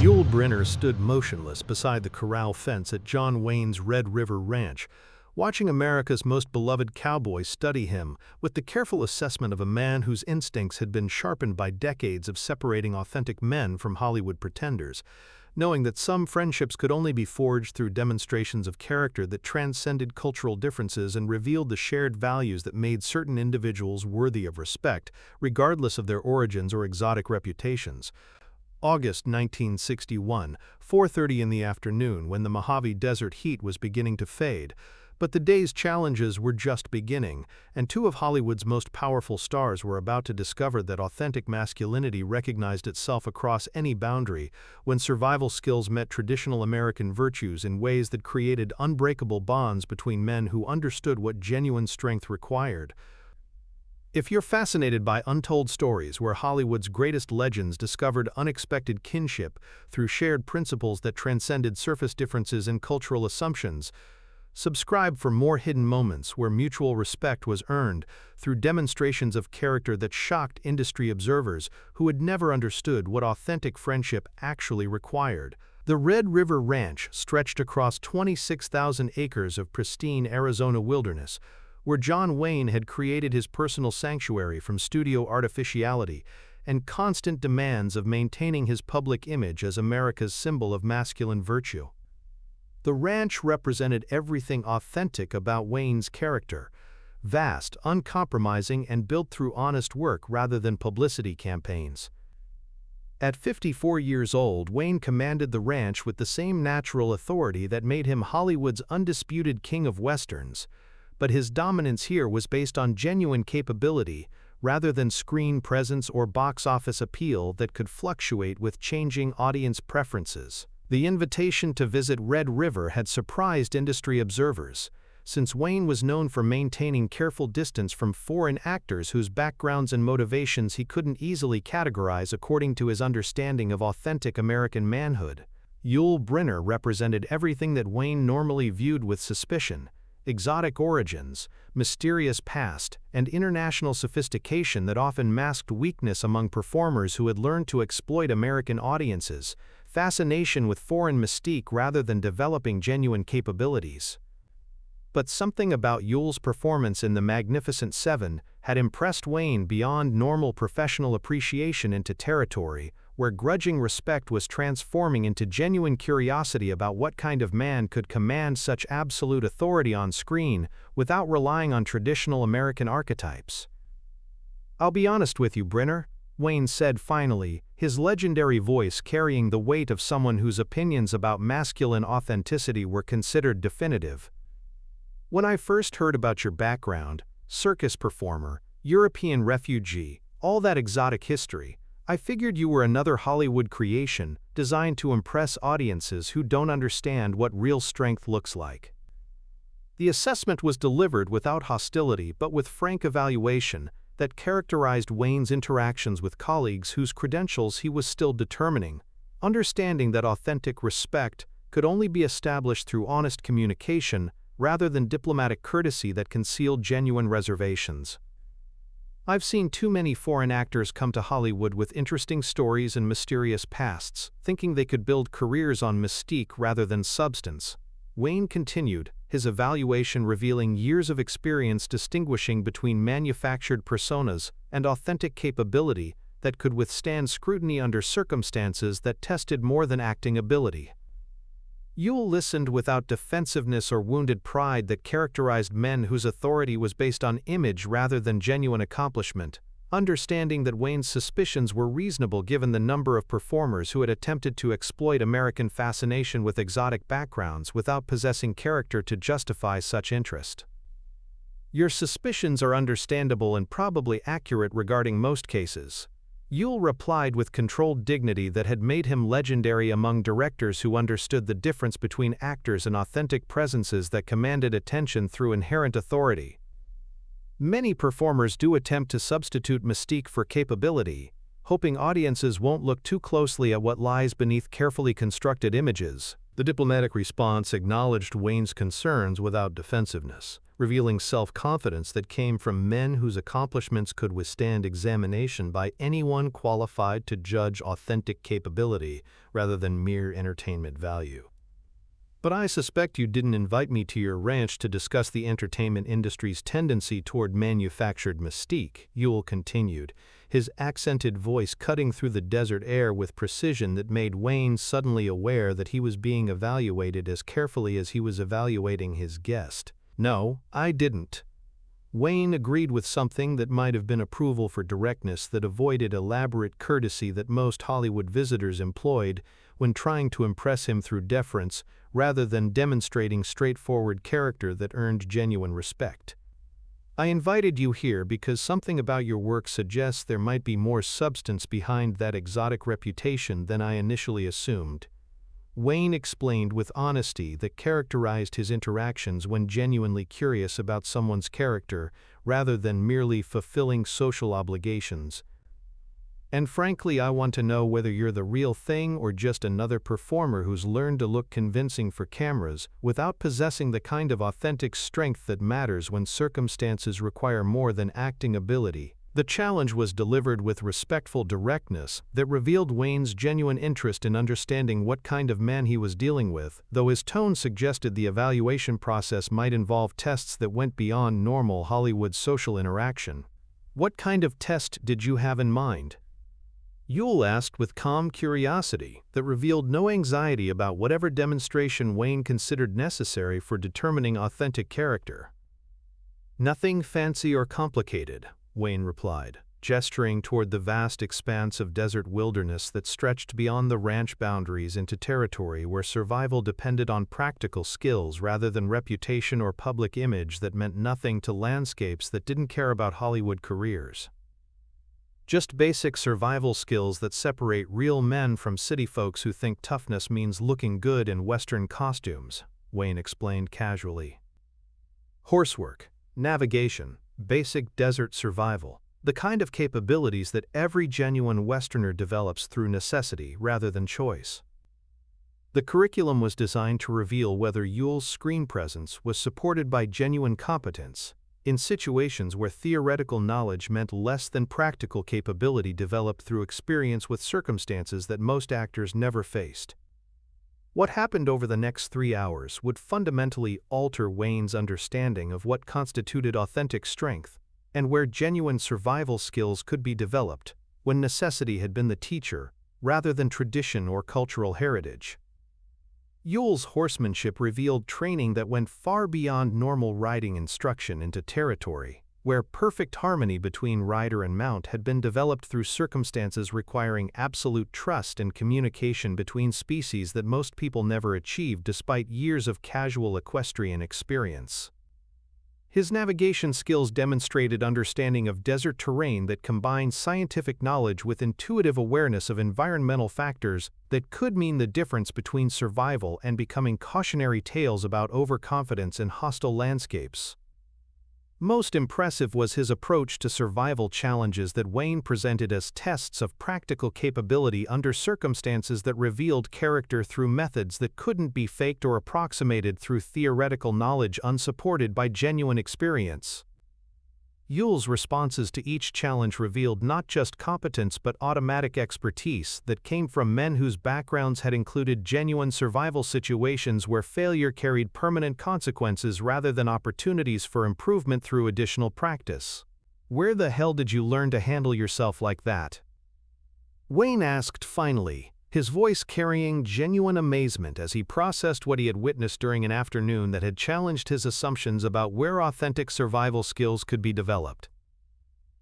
Yul Brynner stood motionless beside the corral fence at John Wayne's Red River Ranch, watching America's most beloved cowboy study him with the careful assessment of a man whose instincts had been sharpened by decades of separating authentic men from Hollywood pretenders, knowing that some friendships could only be forged through demonstrations of character that transcended cultural differences and revealed the shared values that made certain individuals worthy of respect, regardless of their origins or exotic reputations. August 1961, 4:30 in the afternoon, when the Mojave Desert heat was beginning to fade. But the day's challenges were just beginning, and two of Hollywood's most powerful stars were about to discover that authentic masculinity recognized itself across any boundary when survival skills met traditional American virtues in ways that created unbreakable bonds between men who understood what genuine strength required. If you're fascinated by untold stories where Hollywood's greatest legends discovered unexpected kinship through shared principles that transcended surface differences and cultural assumptions, subscribe for more hidden moments where mutual respect was earned through demonstrations of character that shocked industry observers who had never understood what authentic friendship actually required. The Red River Ranch stretched across 26,000 acres of pristine Arizona wilderness, where John Wayne had created his personal sanctuary from studio artificiality and constant demands of maintaining his public image as America's symbol of masculine virtue. The ranch represented everything authentic about Wayne's character: vast, uncompromising, and built through honest work rather than publicity campaigns. At 54 years old, Wayne commanded the ranch with the same natural authority that made him Hollywood's undisputed king of westerns. But his dominance here was based on genuine capability, rather than screen presence or box office appeal that could fluctuate with changing audience preferences. The invitation to visit Red River had surprised industry observers, since Wayne was known for maintaining careful distance from foreign actors whose backgrounds and motivations he couldn't easily categorize according to his understanding of authentic American manhood. Yul Brynner represented everything that Wayne normally viewed with suspicion: exotic origins, mysterious past, and international sophistication that often masked weakness among performers who had learned to exploit American audiences, fascination with foreign mystique rather than developing genuine capabilities. But something about Yul's performance in The Magnificent Seven had impressed Wayne beyond normal professional appreciation into territory where grudging respect was transforming into genuine curiosity about what kind of man could command such absolute authority on screen without relying on traditional American archetypes. "I'll be honest with you, Brynner," Wayne said finally, his legendary voice carrying the weight of someone whose opinions about masculine authenticity were considered definitive. "When I first heard about your background, circus performer, European refugee, all that exotic history, I figured you were another Hollywood creation designed to impress audiences who don't understand what real strength looks like." The assessment was delivered without hostility but with frank evaluation that characterized Wayne's interactions with colleagues whose credentials he was still determining, understanding that authentic respect could only be established through honest communication rather than diplomatic courtesy that concealed genuine reservations. "I've seen too many foreign actors come to Hollywood with interesting stories and mysterious pasts, thinking they could build careers on mystique rather than substance," Wayne continued, his evaluation revealing years of experience distinguishing between manufactured personas and authentic capability that could withstand scrutiny under circumstances that tested more than acting ability. Yul listened without defensiveness or wounded pride that characterized men whose authority was based on image rather than genuine accomplishment, understanding that Wayne's suspicions were reasonable given the number of performers who had attempted to exploit American fascination with exotic backgrounds without possessing character to justify such interest. "Your suspicions are understandable and probably accurate regarding most cases," Yul replied with controlled dignity that had made him legendary among directors who understood the difference between actors and authentic presences that commanded attention through inherent authority. "Many performers do attempt to substitute mystique for capability, hoping audiences won't look too closely at what lies beneath carefully constructed images. The diplomatic response acknowledged Wayne's concerns without defensiveness, revealing self-confidence that came from men whose accomplishments could withstand examination by anyone qualified to judge authentic capability rather than mere entertainment value. "But I suspect you didn't invite me to your ranch to discuss the entertainment industry's tendency toward manufactured mystique," Yul continued, his accented voice cutting through the desert air with precision that made Wayne suddenly aware that he was being evaluated as carefully as he was evaluating his guest. "No, I didn't." Wayne agreed with something that might have been approval for directness that avoided elaborate courtesy that most Hollywood visitors employed when trying to impress him through deference rather than demonstrating straightforward character that earned genuine respect. "I invited you here because something about your work suggests there might be more substance behind that exotic reputation than I initially assumed." Wayne explained with honesty that characterized his interactions when genuinely curious about someone's character rather than merely fulfilling social obligations. "And frankly, I want to know whether you're the real thing or just another performer who's learned to look convincing for cameras without possessing the kind of authentic strength that matters when circumstances require more than acting ability." The challenge was delivered with respectful directness that revealed Wayne's genuine interest in understanding what kind of man he was dealing with, though his tone suggested the evaluation process might involve tests that went beyond normal Hollywood social interaction. "What kind of test did you have in mind?" Yul asked with calm curiosity that revealed no anxiety about whatever demonstration Wayne considered necessary for determining authentic character. "Nothing fancy or complicated," Wayne replied, gesturing toward the vast expanse of desert wilderness that stretched beyond the ranch boundaries into territory where survival depended on practical skills rather than reputation or public image that meant nothing to landscapes that didn't care about Hollywood careers. "Just basic survival skills that separate real men from city folks who think toughness means looking good in Western costumes," Wayne explained casually. "Horsework, navigation, basic desert survival, the kind of capabilities that every genuine Westerner develops through necessity rather than choice." The curriculum was designed to reveal whether Yul's screen presence was supported by genuine competence, in situations where theoretical knowledge meant less than practical capability developed through experience with circumstances that most actors never faced. What happened over the next 3 hours would fundamentally alter Wayne's understanding of what constituted authentic strength and where genuine survival skills could be developed when necessity had been the teacher rather than tradition or cultural heritage. Yul's horsemanship revealed training that went far beyond normal riding instruction into territory where perfect harmony between rider and mount had been developed through circumstances requiring absolute trust and communication between species that most people never achieved despite years of casual equestrian experience. His navigation skills demonstrated understanding of desert terrain that combined scientific knowledge with intuitive awareness of environmental factors that could mean the difference between survival and becoming cautionary tales about overconfidence in hostile landscapes. Most impressive was his approach to survival challenges that Wayne presented as tests of practical capability under circumstances that revealed character through methods that couldn't be faked or approximated through theoretical knowledge unsupported by genuine experience. Yul's responses to each challenge revealed not just competence but automatic expertise that came from men whose backgrounds had included genuine survival situations where failure carried permanent consequences rather than opportunities for improvement through additional practice. "Where the hell did you learn to handle yourself like that?" Wayne asked finally, his voice carrying genuine amazement as he processed what he had witnessed during an afternoon that had challenged his assumptions about where authentic survival skills could be developed.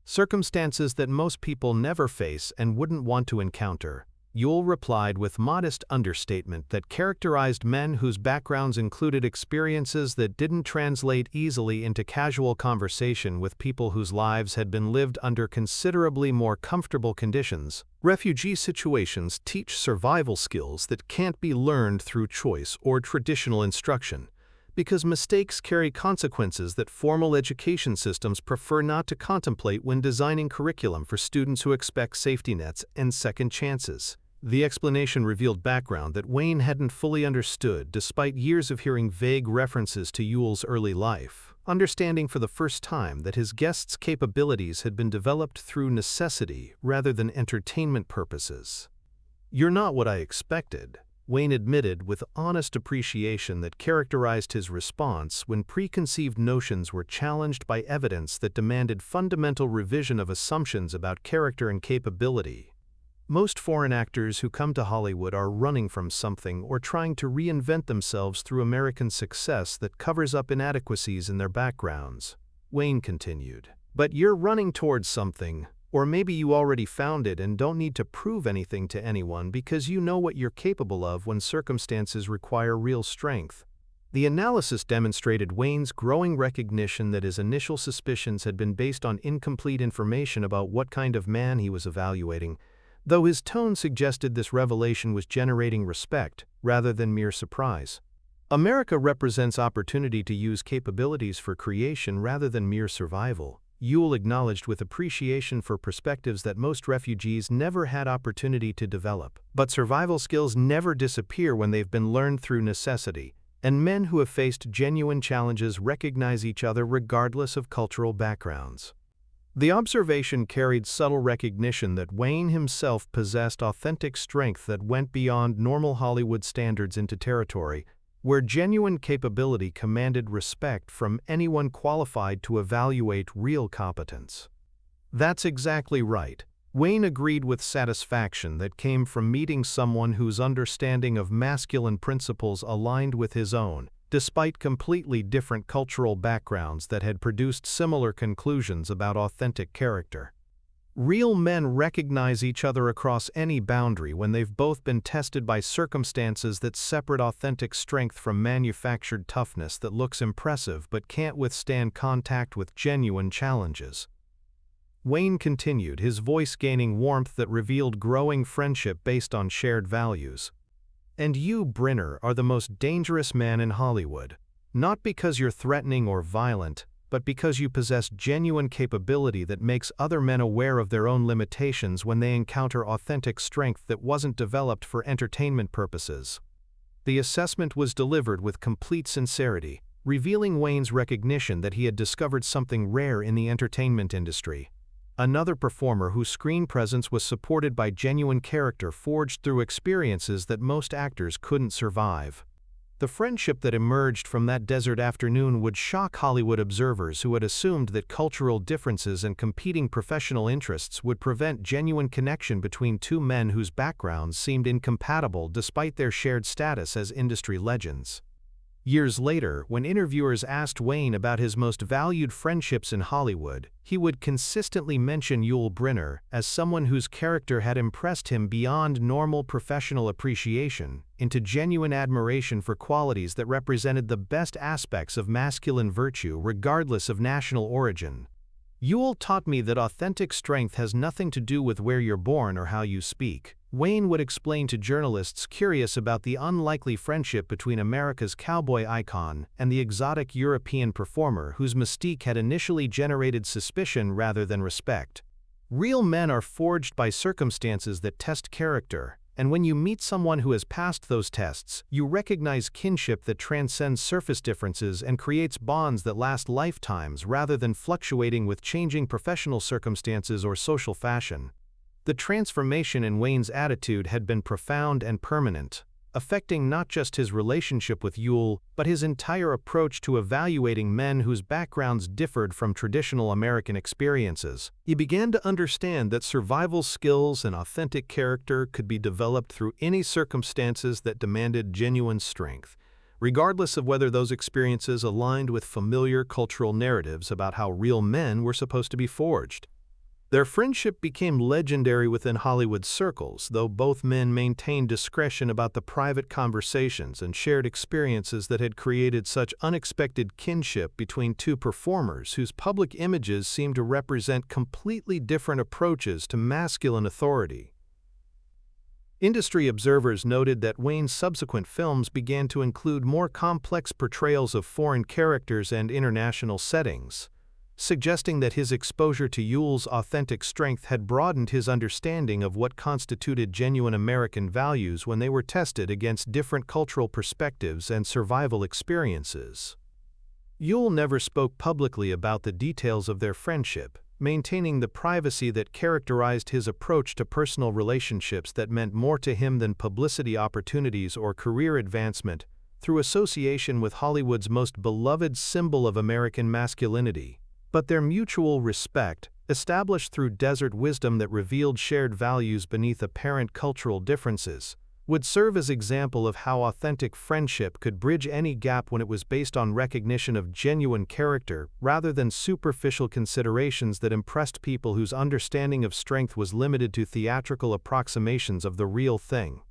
"Circumstances that most people never face and wouldn't want to encounter," Yul replied with modest understatement that characterized men whose backgrounds included experiences that didn't translate easily into casual conversation with people whose lives had been lived under considerably more comfortable conditions. "Refugee situations teach survival skills that can't be learned through choice or traditional instruction, because mistakes carry consequences that formal education systems prefer not to contemplate when designing curriculum for students who expect safety nets and second chances." The explanation revealed background that Wayne hadn't fully understood despite years of hearing vague references to Yul's early life, understanding for the first time that his guest's capabilities had been developed through necessity rather than entertainment purposes. "You're not what I expected," Wayne admitted with honest appreciation that characterized his response when preconceived notions were challenged by evidence that demanded fundamental revision of assumptions about character and capability. Most foreign actors who come to Hollywood are running from something or trying to reinvent themselves through American success that covers up inadequacies in their backgrounds, Wayne continued. "But you're running towards something, or maybe you already found it and don't need to prove anything to anyone because you know what you're capable of when circumstances require real strength." The analysis demonstrated Wayne's growing recognition that his initial suspicions had been based on incomplete information about what kind of man he was evaluating, though his tone suggested this revelation was generating respect rather than mere surprise. "America represents opportunity to use capabilities for creation rather than mere survival," Yul acknowledged with appreciation for perspectives that most refugees never had opportunity to develop. "But survival skills never disappear when they've been learned through necessity, and men who have faced genuine challenges recognize each other regardless of cultural backgrounds." The observation carried subtle recognition that Wayne himself possessed authentic strength that went beyond normal Hollywood standards into territory where genuine capability commanded respect from anyone qualified to evaluate real competence. "That's exactly right," Wayne agreed with satisfaction that came from meeting someone whose understanding of masculine principles aligned with his own, despite completely different cultural backgrounds that had produced similar conclusions about authentic character. "Real men recognize each other across any boundary when they've both been tested by circumstances that separate authentic strength from manufactured toughness that looks impressive but can't withstand contact with genuine challenges." Wayne continued, his voice gaining warmth that revealed growing friendship based on shared values. "And you, Brynner, are the most dangerous man in Hollywood, not because you're threatening or violent, but because you possess genuine capability that makes other men aware of their own limitations when they encounter authentic strength that wasn't developed for entertainment purposes." The assessment was delivered with complete sincerity, revealing Wayne's recognition that he had discovered something rare in the entertainment industry. Another performer whose screen presence was supported by genuine character forged through experiences that most actors couldn't survive. The friendship that emerged from that desert afternoon would shock Hollywood observers who had assumed that cultural differences and competing professional interests would prevent genuine connection between two men whose backgrounds seemed incompatible despite their shared status as industry legends. Years later, when interviewers asked Wayne about his most valued friendships in Hollywood, he would consistently mention Yul Brynner as someone whose character had impressed him beyond normal professional appreciation into genuine admiration for qualities that represented the best aspects of masculine virtue regardless of national origin. "Yul taught me that authentic strength has nothing to do with where you're born or how you speak," Wayne would explain to journalists curious about the unlikely friendship between America's cowboy icon and the exotic European performer whose mystique had initially generated suspicion rather than respect. "Real men are forged by circumstances that test character, and when you meet someone who has passed those tests, you recognize kinship that transcends surface differences and creates bonds that last lifetimes rather than fluctuating with changing professional circumstances or social fashion." The transformation in Wayne's attitude had been profound and permanent, affecting not just his relationship with Yul, but his entire approach to evaluating men whose backgrounds differed from traditional American experiences. He began to understand that survival skills and authentic character could be developed through any circumstances that demanded genuine strength, regardless of whether those experiences aligned with familiar cultural narratives about how real men were supposed to be forged. Their friendship became legendary within Hollywood circles, though both men maintained discretion about the private conversations and shared experiences that had created such unexpected kinship between two performers whose public images seemed to represent completely different approaches to masculine authority. Industry observers noted that Wayne's subsequent films began to include more complex portrayals of foreign characters and international settings, suggesting that his exposure to Yul's authentic strength had broadened his understanding of what constituted genuine American values when they were tested against different cultural perspectives and survival experiences. Yul never spoke publicly about the details of their friendship, maintaining the privacy that characterized his approach to personal relationships that meant more to him than publicity opportunities or career advancement, through association with Hollywood's most beloved symbol of American masculinity. But their mutual respect, established through desert wisdom that revealed shared values beneath apparent cultural differences, would serve as example of how authentic friendship could bridge any gap when it was based on recognition of genuine character rather than superficial considerations that impressed people whose understanding of strength was limited to theatrical approximations of the real thing.